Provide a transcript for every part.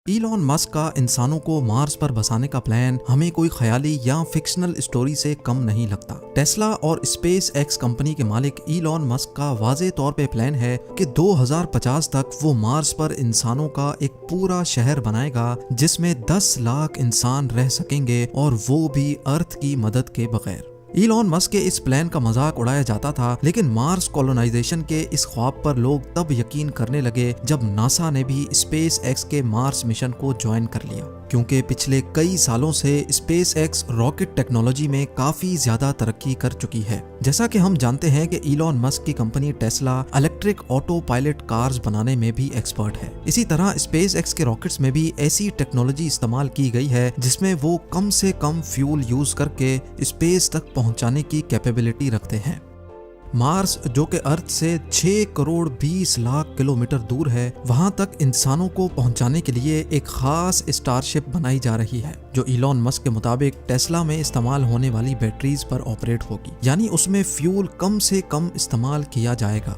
Elon Musk का इंसानों को मार्स पर बसाने का प्लान हमें कोई ख्याली या फिक्शनल स्टोरी से कम नहीं लगता। टेस्ला और स्पेस एक्स कंपनी के मालिक इलॉन मस्क का वाज़े तौर पे प्लान है कि 2050 तक वो मार्स पर इंसानों का एक पूरा शहर बनाएगा जिसमें 10 लाख इंसान रह सकेंगे, और वो भी अर्थ की मदद के बगैर। इलॉन मस्क के इस प्लान का मजाक उड़ाया जाता था, लेकिन मार्स कॉलोनाइजेशन के इस ख्वाब पर लोग तब यकीन करने लगे जब नासा ने भी स्पेस एक्स के मार्स मिशन को ज्वाइन कर लिया। क्योंकि पिछले कई सालों से स्पेस एक्स रॉकेट टेक्नोलॉजी में काफी ज्यादा तरक्की कर चुकी है। जैसा कि हम जानते हैं कि इलॉन मस्क की company Tesla electric auto pilot cars बनाने में भी एक्सपर्ट है। इसी तरह स्पेस एक्स के रॉकेट्स में भी ऐसी टेक्नोलॉजी इस्तेमाल की गई है जिसमें वो कम से कम फ्यूल यूज करके स्पेस तक पहुंचाने की कैपेबिलिटी रखते हैं। मार्स, जो कि अर्थ से 6 करोड़ 20 लाख किलोमीटर दूर है, वहां तक इंसानों को पहुंचाने के लिए एक खास स्टारशिप बनाई जा रही है जो इलॉन मस्क के मुताबिक टेस्ला में इस्तेमाल होने वाली बैटरीज पर ऑपरेट होगी, यानी उसमें फ्यूल कम से कम इस्तेमाल किया जाएगा।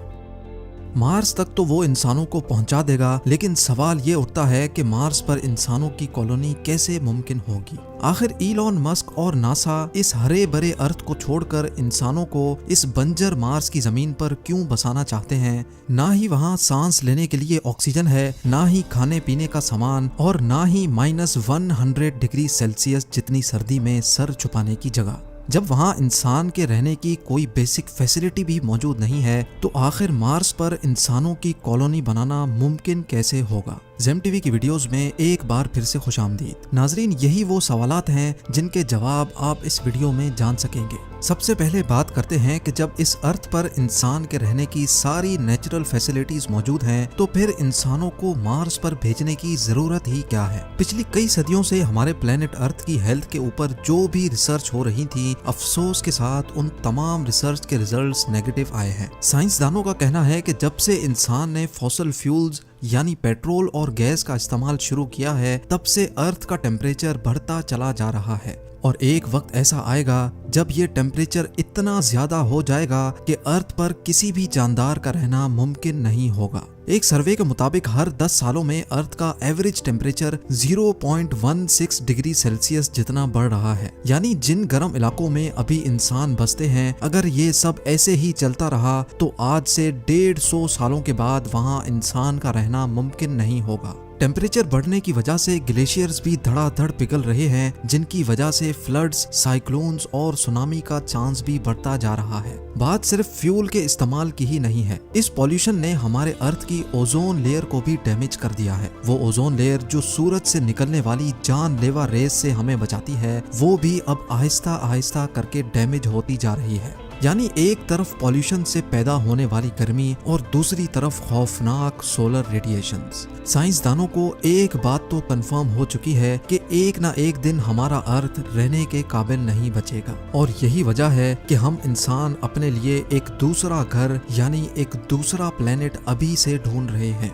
मार्स तक तो वो इंसानों को पहुंचा देगा, लेकिन सवाल ये उठता है कि मार्स पर इंसानों की कॉलोनी कैसे मुमकिन होगी। आखिर इलॉन मस्क और नासा इस हरे भरे अर्थ को छोड़कर इंसानों को इस बंजर मार्स की जमीन पर क्यों बसाना चाहते हैं? ना ही वहाँ सांस लेने के लिए ऑक्सीजन है, ना ही खाने पीने का सामान, और ना ही -100 डिग्री सेल्सियस जितनी सर्दी में सर छुपाने की जगह। जब वहाँ इंसान के रहने की कोई बेसिक फैसिलिटी भी मौजूद नहीं है, तो आखिर मार्स पर इंसानों की कॉलोनी बनाना मुमकिन कैसे होगा? ज़ेम टीवी की वीडियोस में एक बार फिर से खुशामदीद। नाजरीन, यही वो सवालात हैं जिनके जवाब आप इस वीडियो में जान सकेंगे। सबसे पहले बात करते हैं कि जब इस अर्थ पर इंसान के रहने की सारी नेचुरल फैसिलिटीज मौजूद हैं, तो फिर इंसानों को मार्स पर भेजने की जरूरत ही क्या है? पिछली कई सदियों से हमारे प्लेनेट अर्थ की हेल्थ के ऊपर जो भी रिसर्च हो रही थी, अफसोस के साथ उन तमाम रिसर्च के रिजल्ट्स नेगेटिव आए हैं। साइंसदानों का कहना है कि जब से इंसान ने फॉसिल फ्यूल्स यानी पेट्रोल और गैस का इस्तेमाल शुरू किया है, तब से अर्थ का टेम्परेचर बढ़ता चला जा रहा है, और एक वक्त ऐसा आएगा जब ये टेम्परेचर इतना ज्यादा हो जाएगा कि अर्थ पर किसी भी जानदार का रहना मुमकिन नहीं होगा। एक सर्वे के मुताबिक हर 10 सालों में अर्थ का एवरेज टेम्परेचर 0.16 डिग्री सेल्सियस जितना बढ़ रहा है। यानी जिन गर्म इलाकों में अभी इंसान बसते हैं, अगर ये सब ऐसे ही चलता रहा तो आज से 150 सालों के बाद वहाँ इंसान का रहना मुमकिन नहीं होगा। टेम्परेचर बढ़ने की वजह से ग्लेशियर्स भी धड़ाधड़ पिघल रहे हैं, जिनकी वजह से फ्लड्स, साइक्लोन्स और सुनामी का चांस भी बढ़ता जा रहा है। बात सिर्फ फ्यूल के इस्तेमाल की ही नहीं है। इस पॉल्यूशन ने हमारे अर्थ की ओजोन लेयर को भी डैमेज कर दिया है। वो ओजोन लेयर जो सूरज से निकलने वाली जानलेवा रेस से हमें बचाती है, वो भी अब आहिस्ता आहिस्ता करके डैमेज होती जा रही है। यानी एक तरफ पॉल्यूशन से पैदा होने वाली गर्मी और दूसरी तरफ खौफनाक सोलर रेडिएशंस। साइंसदानों को एक बात तो कंफर्म हो चुकी है कि एक ना एक दिन हमारा अर्थ रहने के काबिल नहीं बचेगा, और यही वजह है कि हम इंसान अपने लिए एक दूसरा घर यानी एक दूसरा प्लेनेट अभी से ढूंढ रहे हैं।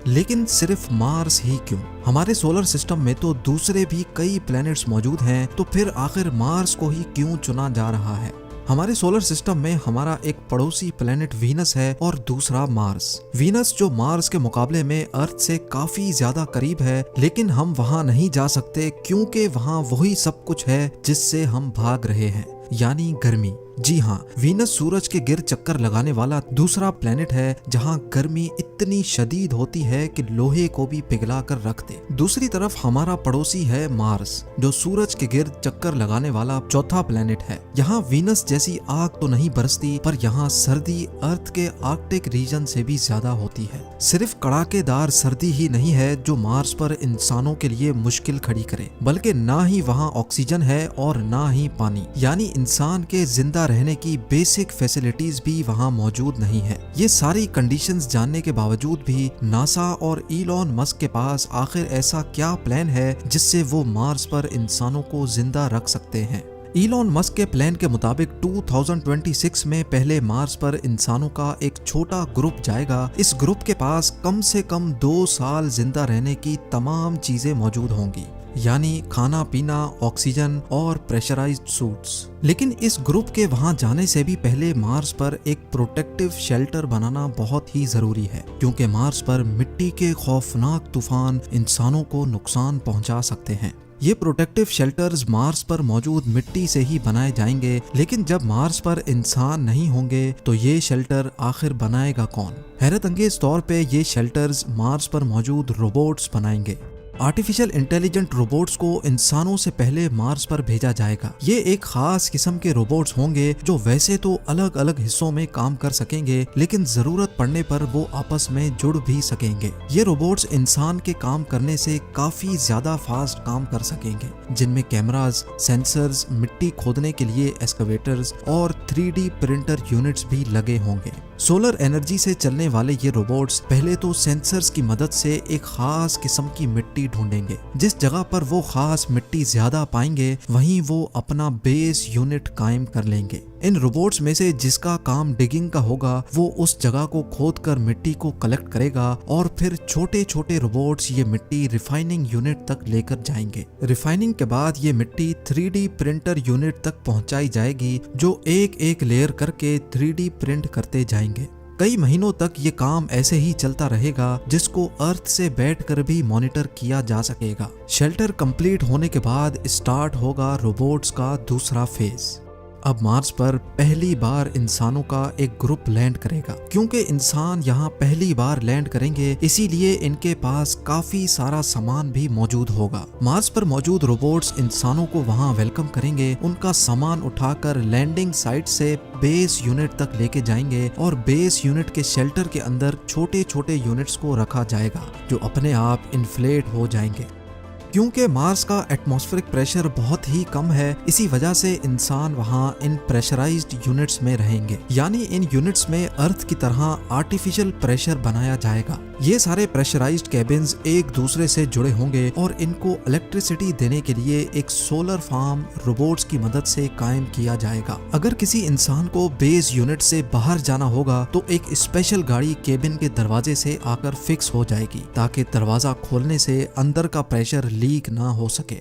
लेकिन सिर्फ मार्स ही क्यों? हमारे सोलर सिस्टम में तो दूसरे भी कई प्लैनेट्स मौजूद हैं, तो फिर आखिर मार्स को ही क्यों चुना जा रहा है? हमारे सोलर सिस्टम में हमारा एक पड़ोसी प्लेनेट वीनस है और दूसरा मार्स। वीनस जो मार्स के मुकाबले में अर्थ से काफी ज्यादा करीब है, लेकिन हम वहां नहीं जा सकते क्योंकि वहां वही सब कुछ है जिससे हम भाग रहे हैं, यानी गर्मी। जी हाँ, वीनस सूरज के गिर चक्कर लगाने वाला दूसरा प्लेनेट है जहाँ गर्मी इतनी शदीद होती है कि लोहे को भी पिघला कर रख दे। दूसरी तरफ हमारा पड़ोसी है मार्स, जो सूरज के गिर चक्कर लगाने वाला चौथा प्लेनेट है। यहाँ वीनस जैसी आग तो नहीं बरसती, पर यहाँ सर्दी अर्थ के आर्कटिक रीजन से भी ज्यादा होती है। सिर्फ कड़ाकेदार सर्दी ही नहीं है जो मार्स पर इंसानों के लिए मुश्किल खड़ी करे, बल्कि ना ही वहाँ ऑक्सीजन है और ना ही पानी, यानी इंसान के जिंदा रहने की बेसिक फैसिलिटीज भी वहां मौजूद नहीं है। ये सारी कंडीशंस जानने के बावजूद भी नासा और इलॉन मस्क के पास आखिर ऐसा क्या प्लान है जिससे वो मार्स पर इंसानों को जिंदा रख सकते हैं? इलॉन मस्क के प्लान के मुताबिक 2026 में पहले मार्स पर इंसानों का एक छोटा ग्रुप जाएगा। इस ग्रुप के पास कम से कम 2 साल जिंदा रहने की तमाम चीजें मौजूद होंगी। यानी खाना पीना, ऑक्सीजन और प्रेशराइज्ड सूट्स। लेकिन इस ग्रुप के वहां जाने से भी पहले मार्स पर एक प्रोटेक्टिव शेल्टर बनाना बहुत ही जरूरी है, क्योंकि मार्स पर मिट्टी के खौफनाक तूफान इंसानों को नुकसान पहुंचा सकते हैं। ये प्रोटेक्टिव शेल्टर्स मार्स पर मौजूद मिट्टी से ही बनाए जाएंगे, लेकिन जब मार्स पर इंसान नहीं होंगे तो ये शेल्टर आखिर बनाएगा कौन? हैरत अंगेज तौर पे ये शेल्टर्स मार्स पर मौजूद रोबोट्स बनाएंगे। आर्टिफिशियल इंटेलिजेंट रोबोट्स को इंसानों से पहले मार्स पर भेजा जाएगा। ये एक खास किस्म के रोबोट्स होंगे जो वैसे तो अलग अलग हिस्सों में काम कर सकेंगे, लेकिन जरूरत पड़ने पर वो आपस में जुड़ भी सकेंगे। ये रोबोट्स इंसान के काम करने से काफी ज्यादा फास्ट काम कर सकेंगे, जिनमें कैमरास, सेंसर्स, मिट्टी खोदने के लिए एक्सकवेटर्स और 3D प्रिंटर यूनिट्स भी लगे होंगे। सोलर एनर्जी से चलने वाले ये रोबोट्स पहले तो सेंसर्स की मदद से एक खास किस्म की मिट्टी ढूंढेंगे। जिस जगह पर वो खास मिट्टी ज्यादा पाएंगे वहीं वो अपना बेस यूनिट कायम कर लेंगे। इन रोबोट्स में से जिसका काम डिगिंग का होगा वो उस जगह को खोदकर मिट्टी को कलेक्ट करेगा और फिर छोटे छोटे रोबोट्स ये मिट्टी रिफाइनिंग यूनिट तक लेकर जाएंगे। रिफाइनिंग के बाद ये मिट्टी 3D प्रिंटर यूनिट तक पहुंचाई जाएगी, जो एक एक लेयर करके 3D प्रिंट करते जाएंगे। कई महीनों तक ये काम ऐसे ही चलता रहेगा, जिसको अर्थ से बैठकर भी मॉनिटर किया जा सकेगा। शेल्टर कंप्लीट होने के बाद स्टार्ट होगा रोबोट्स का दूसरा फेज। अब मार्स पर पहली बार इंसानों का एक ग्रुप लैंड करेगा। क्योंकि इंसान यहाँ पहली बार लैंड करेंगे, इसीलिए इनके पास काफी सारा सामान भी मौजूद होगा। मार्स पर मौजूद रोबोट्स इंसानों को वहाँ वेलकम करेंगे, उनका सामान उठाकर लैंडिंग साइट से बेस यूनिट तक लेके जाएंगे और बेस यूनिट के शेल्टर के अंदर छोटे छोटे यूनिट्स को रखा जाएगा, जो अपने आप इन्फ्लेट हो जाएंगे। क्योंकि मार्स का एटमॉस्फेरिक प्रेशर बहुत ही कम है, इसी वजह से इंसान वहाँ इन प्रेशराइज्ड यूनिट्स में रहेंगे। यानी इन यूनिट्स में अर्थ की तरह आर्टिफिशियल प्रेशर बनाया जाएगा। ये सारे प्रेशराइज्ड केबिन्स एक दूसरे से जुड़े होंगे और इनको इलेक्ट्रिसिटी देने के लिए एक सोलर फार्म रोबोट्स की मदद से कायम किया जाएगा। अगर किसी इंसान को बेस यूनिट से बाहर जाना होगा तो एक स्पेशल गाड़ी केबिन के दरवाजे से आकर फिक्स हो जाएगी, ताकि दरवाजा खोलने से अंदर का प्रेशर लीक ना हो सके।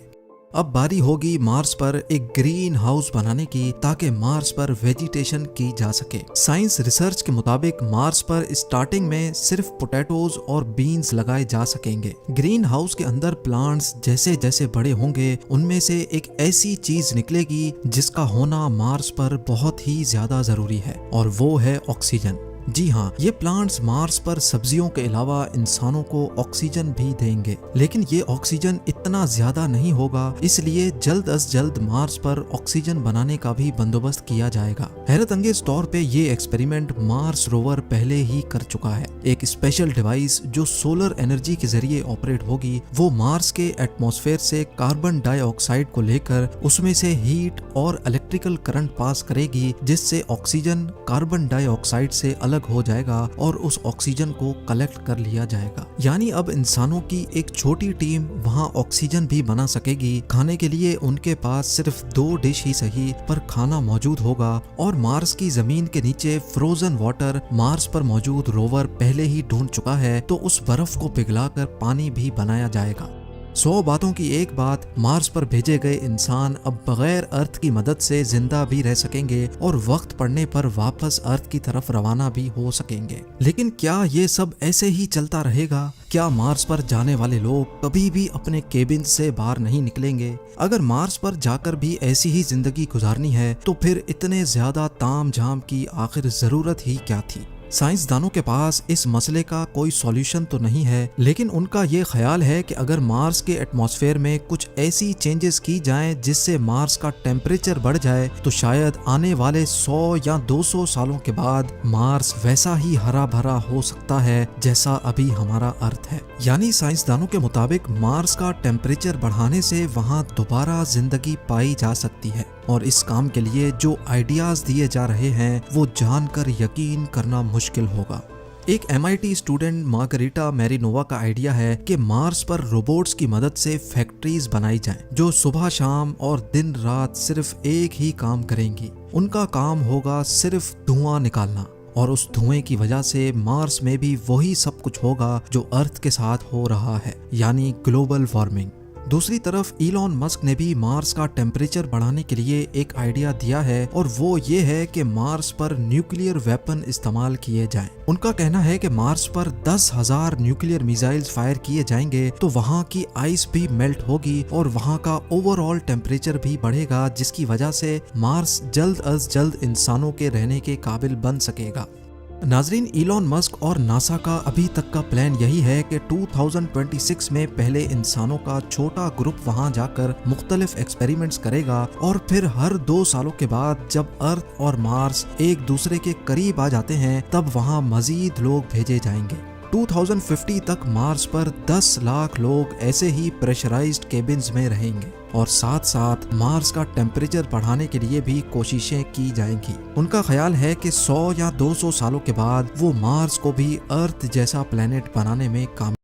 अब बारी होगी मार्स पर एक ग्रीन हाउस बनाने की, ताकि मार्स पर वेजिटेशन की जा सके। साइंस रिसर्च के मुताबिक मार्स पर स्टार्टिंग में सिर्फ पोटैटोज और बीन्स लगाए जा सकेंगे। ग्रीन हाउस के अंदर प्लांट्स जैसे जैसे बड़े होंगे, उनमें से एक ऐसी चीज निकलेगी जिसका होना मार्स पर बहुत ही ज्यादा जरूरी है, और वो है ऑक्सीजन। जी हाँ, ये प्लांट्स मार्स पर सब्जियों के अलावा इंसानों को ऑक्सीजन भी देंगे, लेकिन ये ऑक्सीजन इतना ज्यादा नहीं होगा, इसलिए जल्द अज जल्द मार्स पर ऑक्सीजन बनाने का भी बंदोबस्त किया जाएगा। हैरत अंगेज तौर पे ये एक्सपेरिमेंट मार्स रोवर पहले ही कर चुका है। एक स्पेशल डिवाइस जो सोलर एनर्जी के जरिए ऑपरेट होगी, वो मार्स के एटमॉस्फेयर से कार्बन डाइऑक्साइड को लेकर उसमें से हीट और इलेक्ट्रिकल करंट पास करेगी, जिससे ऑक्सीजन कार्बन डाइऑक्साइड से अलग हो जाएगा और उस ऑक्सीजन को कलेक्ट कर लिया जाएगा। यानी अब इंसानों की एक छोटी टीम वहां ऑक्सीजन भी बना सकेगी। खाने के लिए उनके पास सिर्फ 2 डिश ही सही, पर खाना मौजूद होगा। और मार्स की जमीन के नीचे फ्रोजन वाटर मार्स पर मौजूद रोवर पहले ही ढूंढ चुका है, तो उस बर्फ को पिघलाकर पानी भी बनाया जाएगा। 100 बातों की एक बात, मार्स पर भेजे गए इंसान अब बगैर अर्थ की मदद से जिंदा भी रह सकेंगे और वक्त पड़ने पर वापस अर्थ की तरफ रवाना भी हो सकेंगे। लेकिन क्या ये सब ऐसे ही चलता रहेगा? क्या मार्स पर जाने वाले लोग कभी भी अपने केबिन से बाहर नहीं निकलेंगे? अगर मार्स पर जाकर भी ऐसी ही जिंदगी गुजारनी है, तो फिर इतने ज्यादा ताम झाम की आखिर जरूरत ही क्या थी? साइंसदानों के पास इस मसले का कोई सॉल्यूशन तो नहीं है, लेकिन उनका ये ख्याल है कि अगर मार्स के एटमॉस्फेयर में कुछ ऐसी चेंजेस की जाएं जिससे मार्स का टेम्परेचर बढ़ जाए, तो शायद आने वाले 100 या 200 सालों के बाद मार्स वैसा ही हरा भरा हो सकता है जैसा अभी हमारा अर्थ है। यानी साइंसदानों के मुताबिक मार्स का टेम्परेचर बढ़ाने से वहाँ दोबारा जिंदगी पाई जा सकती है, और इस काम के लिए जो आइडियाज दिए जा रहे हैं वो जानकर यकीन करना मुश्किल होगा। एक MIT स्टूडेंट मार्गरीटा मैरिनोवा का आइडिया है कि मार्स पर रोबोट्स की मदद से फैक्ट्रीज बनाई जाएं, जो सुबह शाम और दिन रात सिर्फ एक ही काम करेंगी। उनका काम होगा सिर्फ धुआं निकालना, और उस धुएं की वजह से मार्स में भी वही सब कुछ होगा जो अर्थ के साथ हो रहा है, यानी ग्लोबल वार्मिंग। दूसरी तरफ इलॉन मस्क ने भी मार्स का टेम्परेचर बढ़ाने के लिए एक आइडिया दिया है और वो ये है कि मार्स पर न्यूक्लियर वेपन इस्तेमाल किए जाएं। उनका कहना है कि मार्स पर 10,000 न्यूक्लियर मिसाइल्स फायर किए जाएंगे तो वहाँ की आइस भी मेल्ट होगी और वहाँ का ओवरऑल टेम्परेचर भी बढ़ेगा, जिसकी वजह से मार्स जल्द अज जल्द इंसानों के रहने के काबिल बन सकेगा। नाजरीन, इलॉन मस्क और नासा का अभी तक का प्लान यही है कि 2026 में पहले इंसानों का छोटा ग्रुप वहां जाकर मुख्तलिफ एक्सपेरिमेंट्स करेगा और फिर हर 2 सालों के बाद जब अर्थ और मार्स एक दूसरे के करीब आ जाते हैं तब वहां मजीद लोग भेजे जाएंगे। 2050 तक मार्स पर 10 लाख लोग ऐसे ही प्रेशराइज्ड केबिन्स में रहेंगे और साथ साथ मार्स का टेम्परेचर बढ़ाने के लिए भी कोशिशें की जाएंगी। उनका ख्याल है कि 100 या 200 सालों के बाद वो मार्स को भी अर्थ जैसा प्लेनेट बनाने में कामयाब